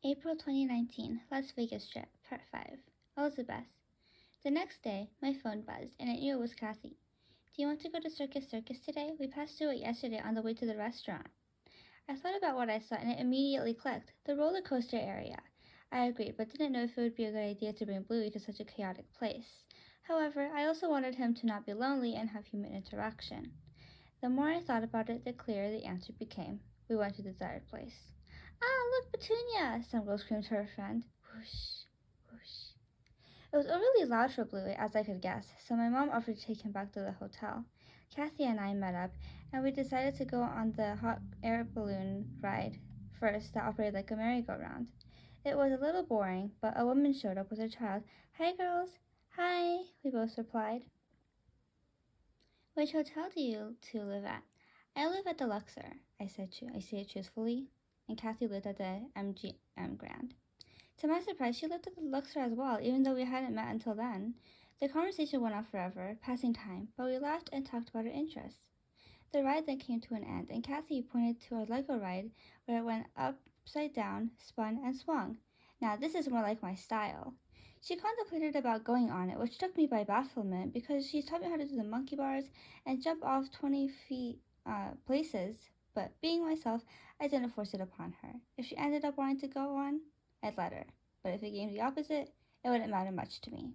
April 2019, Las Vegas trip, part 5. Elizabeth. The next day, my phone buzzed, and I knew it was Kathy. Do you want to go to Circus today? We passed through it yesterday on the way to the restaurant. I thought about what I saw, and it immediately clicked. The roller coaster area. I agreed, but didn't know if it would be a good idea to bring Bluey to such a chaotic place. However, I also wanted him to not be lonely and have human interaction. The more I thought about it, the clearer the answer became. We went to the desired place. Ah, look, Petunia! Some girl screamed to her friend. Whoosh, whoosh. It was overly loud for Bluey, as I could guess, so my mom offered to take him back to the hotel. Kathy and I met up, and we decided to go on the hot air balloon ride first that operated like a merry-go-round. It was a little boring, but a woman showed up with her child. Hi, girls. Hi, we both replied. Which hotel do you two live at? I live at the Luxor, I said it truthfully, and Kathy lived at the MGM Grand. To my surprise, she lived at the Luxor as well, even though we hadn't met until then. The conversation went on forever, passing time, but we laughed and talked about our interests. The ride then came to an end, and Kathy pointed to a Lego ride where it went upside down, spun, and swung. Now, this is more like my style. She contemplated about going on it, which took me by bafflement because she taught me how to do the monkey bars and jump off 20 feet places, but being myself, I didn't force it upon her. If she ended up wanting to go on, I'd let her, but if it came the opposite, it wouldn't matter much to me.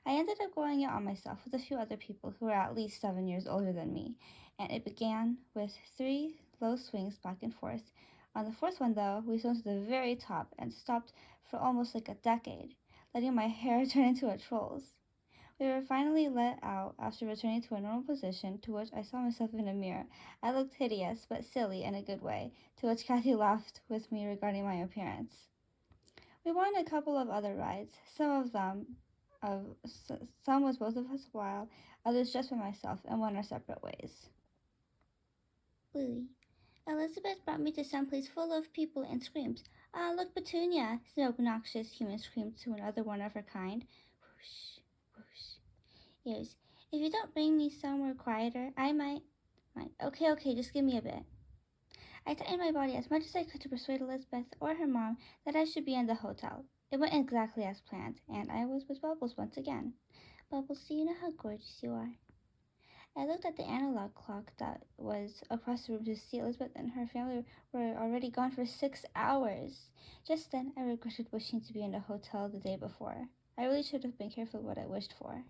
I ended up going out on myself with a few other people who were at least 7 years older than me, and it began with 3 low swings back and forth. On the 4th one, though, we swung to the very top and stopped for almost like a decade, letting my hair turn into a troll's. We were finally let out after returning to a normal position, to which I saw myself in a mirror. I looked hideous, but silly in a good way, to which Kathy laughed with me regarding my appearance. We went on a couple of other rides, some with both of us while others just by myself, and went our separate ways. Bluey. Elizabeth brought me to some place full of people and screams. Ah, look, Petunia! The obnoxious human screamed to another one of her kind. Whoosh, whoosh. Yes, if you don't bring me somewhere quieter, I might. Okay, just give me a bit. I tightened my body as much as I could to persuade Elizabeth or her mom that I should be in the hotel. It went exactly as planned, and I was with Bubbles once again. Bubbles, do you know how gorgeous you are? I looked at the analog clock that was across the room to see Elizabeth and her family were already gone for 6 hours. Just then, I regretted wishing to be in the hotel the day before. I really should have been careful what I wished for.